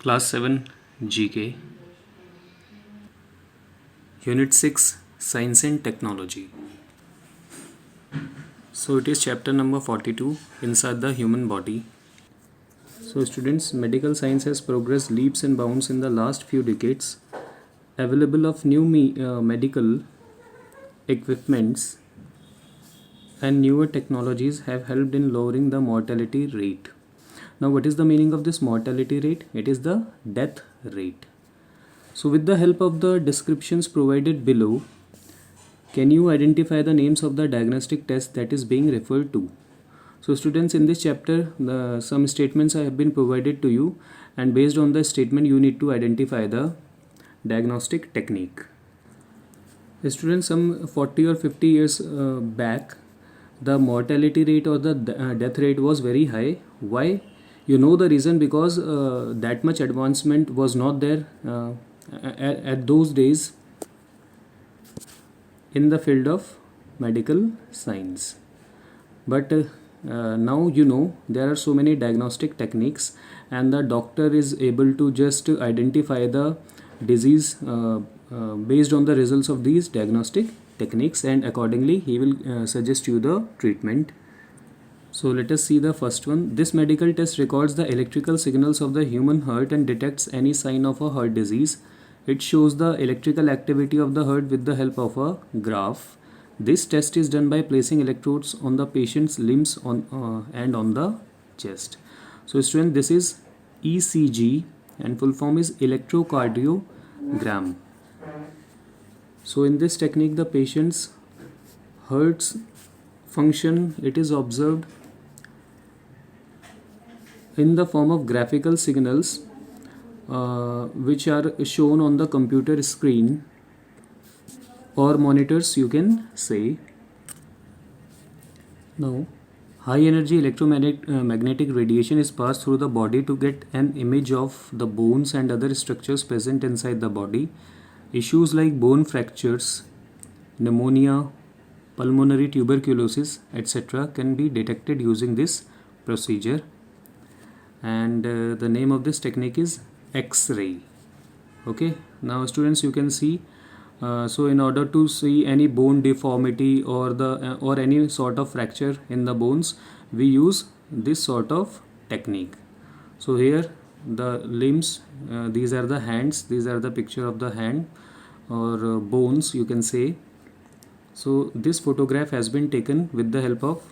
Class 7 GK, Unit 6 Science and Technology. So it is chapter number 42, Inside the Human Body. So students, medical science has progressed leaps and bounds in the last few decades. Available of new medical equipments and newer technologies have helped in lowering the mortality rate. Now what is the meaning of this mortality rate? It is the death rate. So with the help of the descriptions provided below, can you identify the names of the diagnostic test that is being referred to? So students, in this chapter, some statements have been provided to you, and based on the statement you need to identify the diagnostic technique. Students, some 40 or 50 years back, the mortality rate or the death rate was very high. Why? You know the reason, because that much advancement was not there at those days in the field of medical science. But now you know there are so many diagnostic techniques, and the doctor is able to just identify the disease based on the results of these diagnostic techniques, and accordingly he will suggest you the treatment. So let us see the first one. This medical test records the electrical signals of the human heart and detects any sign of a heart disease. It shows the electrical activity of the heart with the help of a graph. This test is done by placing electrodes on the patient's limbs and on the chest. So student, this is ECG, and full form is electrocardiogram. So in this technique, the patient's heart's function, it is observed in the form of graphical signals which are shown on the computer screen or monitors, you can say. Now, high energy electromagnetic radiation is passed through the body to get an image of the bones and other structures present inside the body. Issues like bone fractures, pneumonia, pulmonary tuberculosis, etc. can be detected using this procedure. And the name of this technique is X-ray. Okay, now students, you can see, so in order to see any bone deformity or any sort of fracture in the bones, we use this sort of technique. So here the limbs, these are the hands, these are the picture of the hand or bones, you can say. So this photograph has been taken with the help of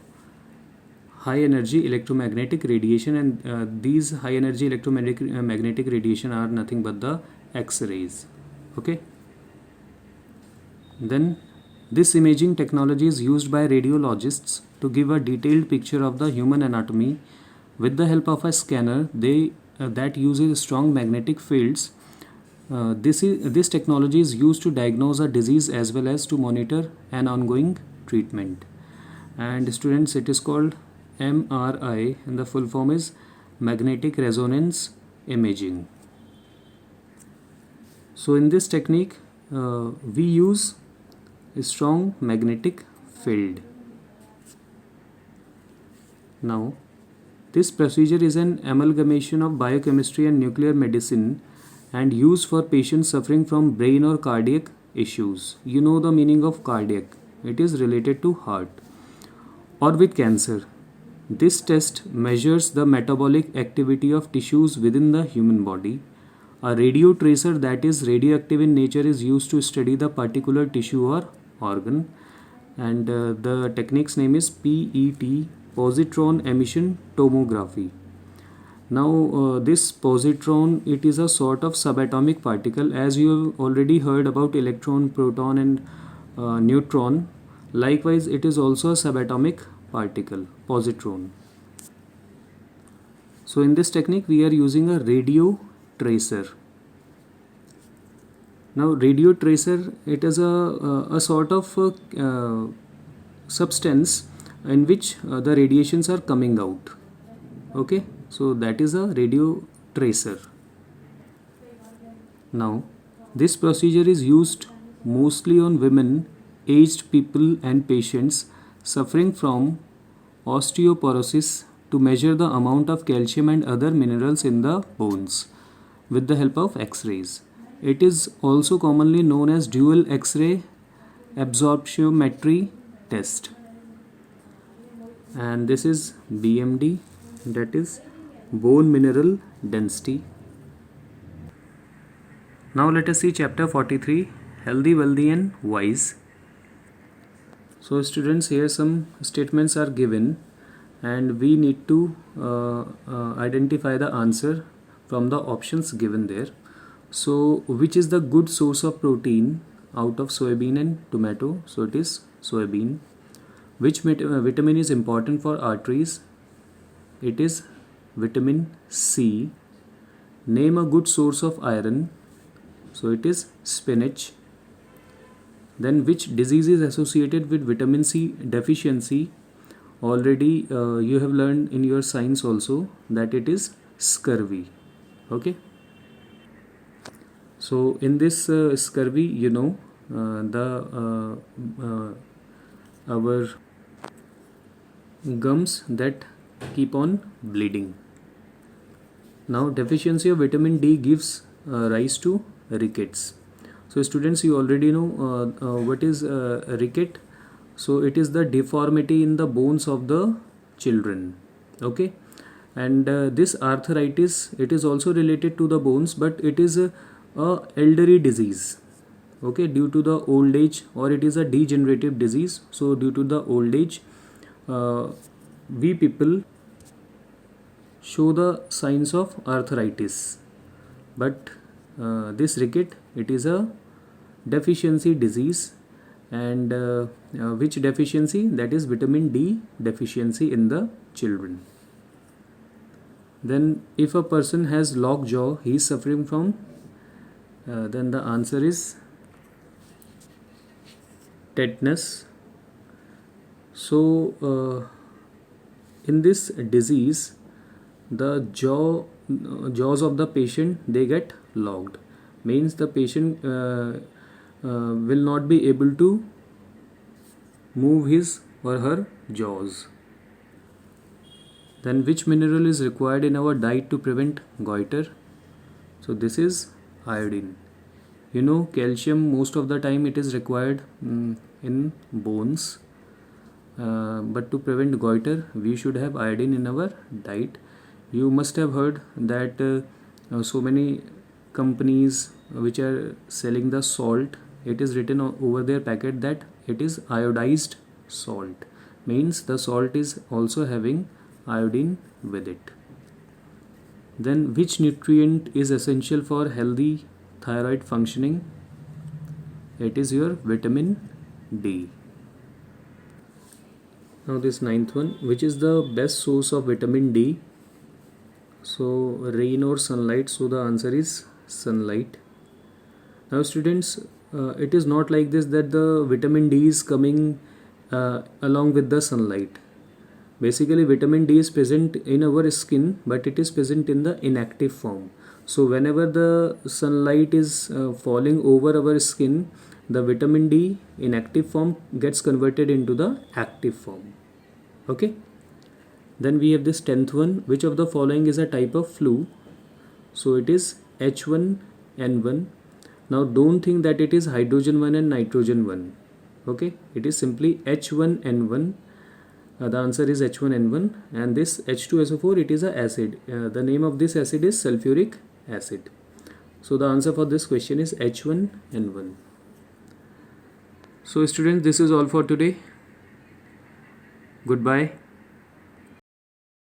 high energy electromagnetic radiation, and these high energy electromagnetic radiation are nothing but the X-rays. Okay, then this imaging technology is used by radiologists to give a detailed picture of the human anatomy. With the help of a scanner that uses strong magnetic fields, this technology is used to diagnose a disease as well as to monitor an ongoing treatment. And students, it is called MRI, and the full form is magnetic resonance imaging. So in this technique we use a strong magnetic field. Now this procedure is an amalgamation of biochemistry and nuclear medicine and used for patients suffering from brain or cardiac issues. You know the meaning of cardiac, it is related to heart, or with cancer. This test measures the metabolic activity of tissues within the human body. A radio tracer that is radioactive in nature is used to study the particular tissue or organ, and the technique's name is PET, positron emission tomography. Now this positron, it is a sort of subatomic particle, as you have already heard about electron, proton and neutron. Likewise, it is also a subatomic particle, positron. So in this technique we are using a radio tracer. Now radio tracer, it is a sort of substance in which the radiations are coming out. Okay, so that is a radio tracer. Now this procedure is used mostly on women, aged people and patients suffering from osteoporosis to measure the amount of calcium and other minerals in the bones. with the help of X-rays. It is also commonly known as dual X-ray absorptiometry test. And this is BMD, that is bone mineral density. Now let us see chapter 43, healthy, wealthy and wise. So students, here some statements are given and we need to identify the answer from the options given there. So which is the good source of protein out of soybean and tomato? So it is soybean. Which vitamin is important for arteries? It is vitamin C. Name a good source of iron. So it is spinach. Then which disease is associated with vitamin C deficiency? Already you have learned in your science also that it is scurvy. Okay. So in this scurvy, you know, our gums that keep on bleeding. Now deficiency of vitamin D gives rise to rickets. So students, you already know what is ricket. So it is the deformity in the bones of the children. Okay. And this arthritis, it is also related to the bones, but it is a elderly disease. Okay, due to the old age, or it is a degenerative disease. So due to the old age, we people show the signs of arthritis. But this ricket, it is a deficiency disease. And which deficiency? That is vitamin D deficiency in the children. Then if a person has locked jaw, he is suffering from, then the answer is tetanus. So in this disease, the jaws of the patient, they get locked. Means the patient will not be able to move his or her jaws. Then which mineral is required in our diet to prevent goiter? So this is iodine. You know, calcium, most of the time it is required in bones. But to prevent goiter, we should have iodine in our diet. You must have heard that so many companies which are selling the salt, it is written over their packet that it is iodized salt. Means the salt is also having iodine with it. Then which nutrient is essential for healthy thyroid functioning? It is your vitamin D. Now this ninth one, which is the best source of vitamin D? So rain or sunlight. So the answer is sunlight. Now students, it is not like this that the vitamin D is coming along with the sunlight. Basically vitamin D is present in our skin, but it is present in the inactive form. So whenever the sunlight is falling over our skin, the vitamin D inactive form gets converted into the active form. Okay. Then we have this 10th one. Which of the following is a type of flu? So it is H1N1. Now don't think that it is hydrogen 1 and nitrogen 1. Okay. It is simply H1N1. The answer is H1N1, and this H2SO4, it is a acid. The name of this acid is sulfuric acid. So the answer for this question is H1N1. So students, this is all for today. Goodbye.